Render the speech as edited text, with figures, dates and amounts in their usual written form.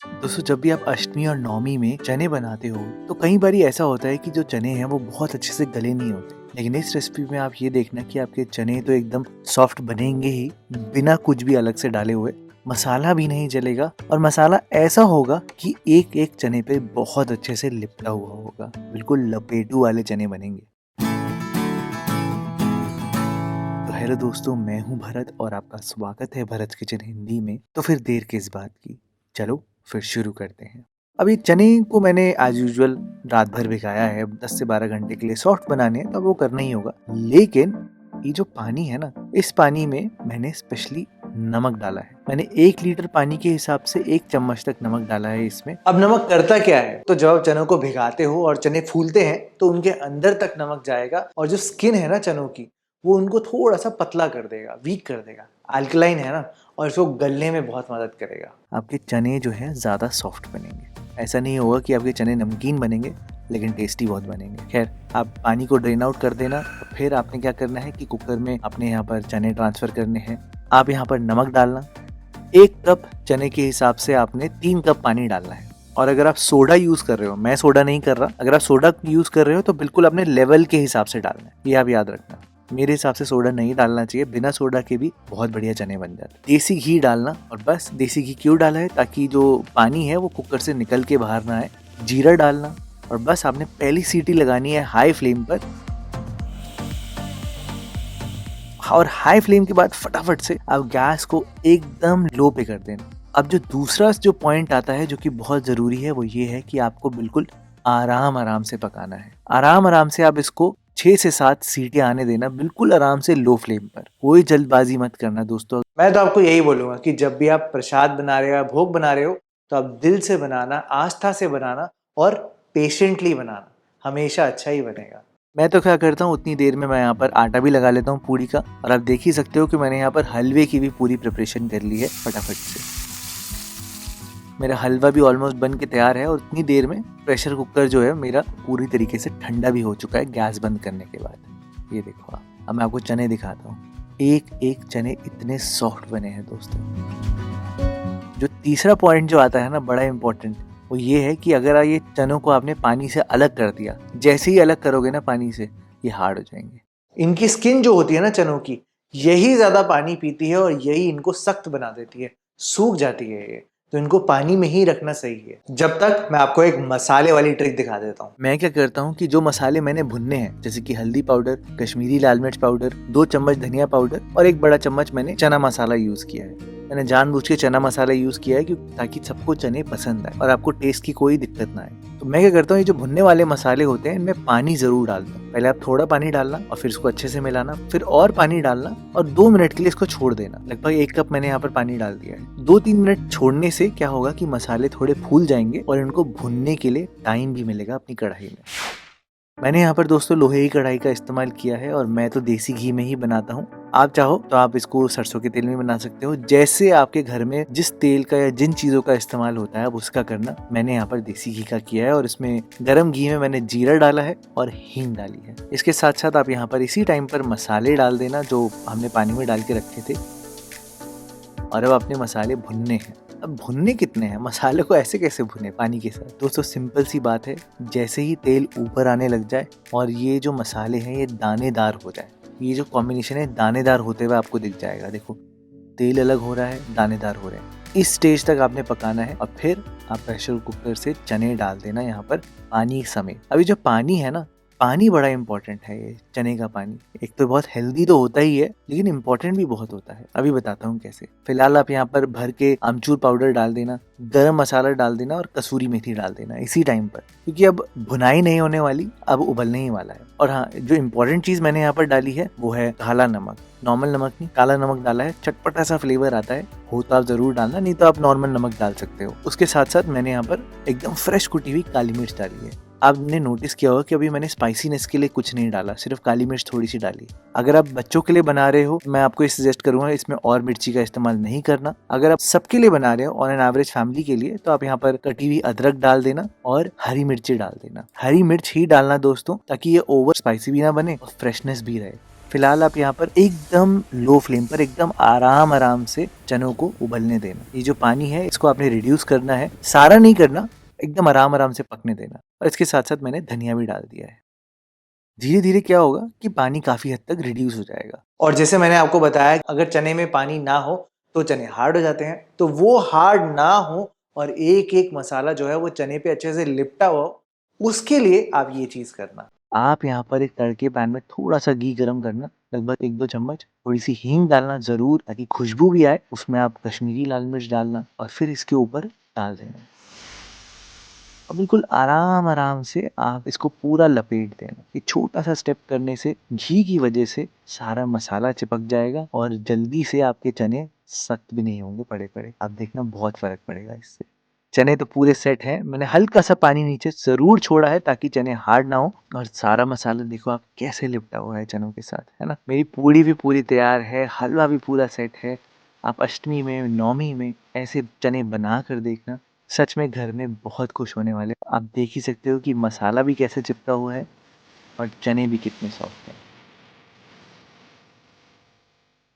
दोस्तों, जब भी आप अष्टमी और नवमी में चने बनाते हो तो कई बार ऐसा होता है कि जो चने हैं वो बहुत अच्छे से गले नहीं होते। लेकिन इस रेसिपी में आप ये देखना कि आपके चने तो एकदम सॉफ्ट बनेंगे ही, बिना कुछ भी अलग से डाले हुए। मसाला भी नहीं जलेगा और मसाला ऐसा होगा कि एक एक चने पे बहुत अच्छे से लिपटा हुआ होगा। बिल्कुल लपेटू वाले चने बनेंगे। तो हेलो दोस्तों, मैं हूँ भरत और आपका स्वागत है भरत किचन हिंदी में। तो फिर देर किस बात की, चलो फिर शुरू करते हैं। अब ये चने को मैंने एज यूजुअल रात भर भिगाया है 10 से 12 घंटे के लिए। सॉफ्ट बनाने हैं तो वो करना ही होगा। लेकिन ये जो पानी है ना, इस पानी में मैंने स्पेशली नमक डाला है। मैंने 1 लीटर पानी के हिसाब से 1 चम्मच तक नमक डाला है इसमें। अब नमक करता क्या है, तो जब आप चनों को भिगाते हो और चने फूलते हैं तो उनके अंदर तक नमक जाएगा और जो स्किन है ना चनों की, वो उनको थोड़ा सा पतला कर देगा, वीक कर देगा। अल्कलाइन है ना, और इसको गलने में बहुत मदद करेगा। आपके चने जो हैं ज़्यादा सॉफ्ट बनेंगे। ऐसा नहीं होगा कि आपके चने नमकीन बनेंगे, लेकिन टेस्टी बहुत बनेंगे। खैर, आप पानी को ड्रेन आउट कर देना। फिर आपने क्या करना है कि कुकर में अपने यहाँ पर चने ट्रांसफ़र करने हैं। आप यहाँ पर नमक डालना। 1 कप चने के हिसाब से आपने 3 कप पानी डालना है। और अगर आप सोडा यूज़ कर रहे हो, मैं सोडा नहीं कर रहा, अगर आप सोडा यूज़ कर रहे हो तो बिल्कुल अपने लेवल के हिसाब से डालना है, ये आप याद रखना। मेरे हिसाब से सोडा नहीं डालना चाहिए, बिना सोडा के भी बहुत बढ़िया चने बन जाते हैं। देसी घी डालना, और बस देसी घी क्यों डाला है, ताकि जो पानी है वो कुकर से निकल के बाहर ना आए। जीरा डालना, और बस आपने पहली सीटी लगानी है हाई फ्लेम पर। और हाई फ्लेम के बाद फटाफट से आप गैस को एकदम लो पे कर देना। अब जो दूसरा जो पॉइंट आता है जो कि बहुत ज़रूरी है, वो ये है कि आपको बिल्कुल आराम से पकाना है। आराम से आप इसको 6 से 7 सीटियां आने देना, बिल्कुल आराम से लो फ्लेम पर। कोई जल्दबाजी मत करना दोस्तों। मैं तो आपको यही बोलूंगा कि जब भी आप प्रसाद बना रहे हो या भोग बना रहे हो, तो आप दिल से बनाना, आस्था से बनाना और पेशेंटली बनाना। हमेशा अच्छा ही बनेगा। मैं तो क्या करता हूँ, उतनी देर में मैं यहाँ पर आटा भी लगा लेता हूँ पूड़ी का। और आप देख ही सकते हो कि मैंने यहाँ पर हलवे की भी पूरी प्रिपरेशन कर ली है फटाफट से। मेरा हलवा भी ऑलमोस्ट बन के तैयार है, और उतनी देर में प्रेशर कुकर जो है मेरा पूरी तरीके से ठंडा भी हो चुका है गैस बंद करने के बाद। ये देखो आप। अब मैं आपको चने दिखाता हूँ। एक एक चने इतने सॉफ्ट बने हैं दोस्तों। जो तीसरा पॉइंट जो आता है ना, बड़ा इंपॉर्टेंट, वो ये है कि अगर ये चनों को आपने पानी से अलग कर दिया, जैसे ही अलग करोगे ना पानी से, ये हार्ड हो जाएंगे। इनकी स्किन जो होती है ना चनों की, यही ज्यादा पानी पीती है और यही इनको सख्त बना देती है, सूख जाती है ये। तो इनको पानी में ही रखना सही है। जब तक मैं आपको एक मसाले वाली ट्रिक दिखा देता हूँ। मैं क्या करता हूँ कि जो मसाले मैंने भुनने हैं, जैसे कि हल्दी पाउडर, कश्मीरी लाल मिर्च पाउडर, 2 चम्मच धनिया पाउडर और 1 बड़ा चम्मच मैंने चना मसाला यूज किया है। मैंने जानबूझ के चना मसाला यूज किया है ताकि सबको चने पसंद आए और आपको टेस्ट की कोई दिक्कत ना आए। तो मैं क्या करता हूँ, ये जो भुनने वाले मसाले होते हैं इनमें पानी जरूर डालता हूँ। पहले आप थोड़ा पानी डालना और फिर इसको अच्छे से मिलाना, फिर और पानी डालना और 2 मिनट के लिए इसको छोड़ देना। लगभग 1 कप मैंने यहाँ पर पानी डाल दिया है। 2-3 मिनट छोड़ने से क्या होगा कि मसाले थोड़े फूल जाएंगे और इनको भुनने के लिए टाइम भी मिलेगा अपनी कढ़ाई में। मैंने यहाँ पर दोस्तों लोहे की कढ़ाई का इस्तेमाल किया है और मैं तो देसी घी में ही बनाता हूँ। आप चाहो तो आप इसको सरसों के तेल में बना सकते हो। जैसे आपके घर में जिस तेल का या जिन चीज़ों का इस्तेमाल होता है आप उसका करना। मैंने यहाँ पर देसी घी का किया है और इसमें गरम घी में मैंने जीरा डाला है और हींग डाली है। इसके साथ साथ आप यहाँ पर इसी टाइम पर मसाले डाल देना जो हमने पानी में डाल के रखे थे। और अब अपने मसाले भुनने हैं। अब भुनने कितने हैं, मसाले को ऐसे कैसे भुने पानी के साथ? दोस्तों सिंपल सी बात है, जैसे ही तेल ऊपर आने लग जाए और ये जो मसाले हैं ये दानेदार हो जाए, ये जो कॉम्बिनेशन है दानेदार होते हुए आपको दिख जाएगा। देखो तेल अलग हो रहा है, दानेदार हो रहे हैं। इस स्टेज तक आपने पकाना है और फिर आप प्रेशर कुकर से चने डाल देना यहाँ पर पानी समेत। अभी जो पानी है ना, पानी बड़ा इंपॉर्टेंट है। ये चने का पानी एक तो बहुत हेल्दी तो होता ही है, लेकिन इंपॉर्टेंट भी बहुत होता है। अभी बताता हूँ कैसे। फिलहाल आप यहाँ पर भर के अमचूर पाउडर डाल देना, गरम मसाला डाल देना और कसूरी मेथी डाल देना इसी टाइम पर, क्योंकि अब भुनाई नहीं होने वाली, अब उबलने ही वाला है। और हाँ, जो इम्पोर्टेंट चीज मैंने यहाँ पर डाली है वो है काला नमक। नॉर्मल नमक नहीं, काला नमक डाला है। चटपटा सा फ्लेवर आता है, हो तो आप जरूर डालना, नहीं तो आप नॉर्मल नमक डाल सकते हो। उसके साथ साथ मैंने यहाँ पर एकदम फ्रेश कुटी हुई काली मिर्च डाली है। आपने नोटिस किया होगा कि अभी मैंने स्पाइसीनेस के लिए कुछ नहीं डाला, सिर्फ काली मिर्च थोड़ी सी डाली। अगर आप बच्चों के लिए बना रहे हो, मैं आपको ये सजेस्ट करूंगा इसमें और मिर्ची का इस्तेमाल नहीं करना। अगर आप सबके लिए बना रहे हो, ऑन एन एवरेज फैमिली के लिए, तो आप यहाँ पर कटी हुई अदरक डाल देना और हरी मिर्ची डाल देना। हरी मिर्च ही डालना दोस्तों, ताकि ये ओवर स्पाइसी भी ना बने और फ्रेशनेस भी रहे। फिलहाल आप यहाँ पर एकदम लो फ्लेम पर एकदम आराम-आराम से चनों को उबलने देना। ये जो पानी है इसको आपने रिड्यूस करना है, सारा नहीं करना, एकदम आराम-आराम से पकने देना और इसके साथ-साथ मैंने धनिया भी डाल दिया है। धीरे-धीरे क्या होगा कि पानी काफ़ी हद तक रिड्यूस हो जाएगा और जैसे मैंने आपको बताया अगर चने में पानी ना हो तो चने हार्ड हो जाते हैं, तो वो हार्ड ना हो और एक-एक मसाला जो है वो चने पे अच्छे से लिपटा हो, उसके लिए आप ये चीज़ करना। आप यहाँ पर एक तड़के पैन में थोड़ा-सा घी गरम करना, लगभग 1-2 चम्मच, थोड़ी-सी हींग डालना ज़रूर ताकि खुशबू भी आए, उसमें आप कश्मीरी लाल मिर्च डालना और फिर इसके ऊपर डाल देना। और बिल्कुल आराम-आराम से आप इसको पूरा लपेट देना। ये छोटा-सा स्टेप करने से घी की वजह से सारा मसाला चिपक जाएगा और जल्दी से आपके चने सख्त भी नहीं होंगे पड़े-पड़े। आप देखना बहुत फ़र्क पड़ेगा इससे। चने तो पूरे सेट हैं, मैंने हल्का-सा पानी नीचे ज़रूर छोड़ा है ताकि चने हार्ड ना हो और सारा मसाला देखो आप कैसे लिपटा हुआ है चनों के साथ, है ना? मेरी पूड़ी भी पूरी तैयार है, हलवा भी पूरा सेट है। आप अष्टमी में, नवमी में ऐसे चने बना कर देखना। सच में घर में बहुत खुश होने वाले हो। आप देख ही सकते हो कि मसाला भी कैसे चिपका हुआ है और चने भी कितने सॉफ्ट हैं।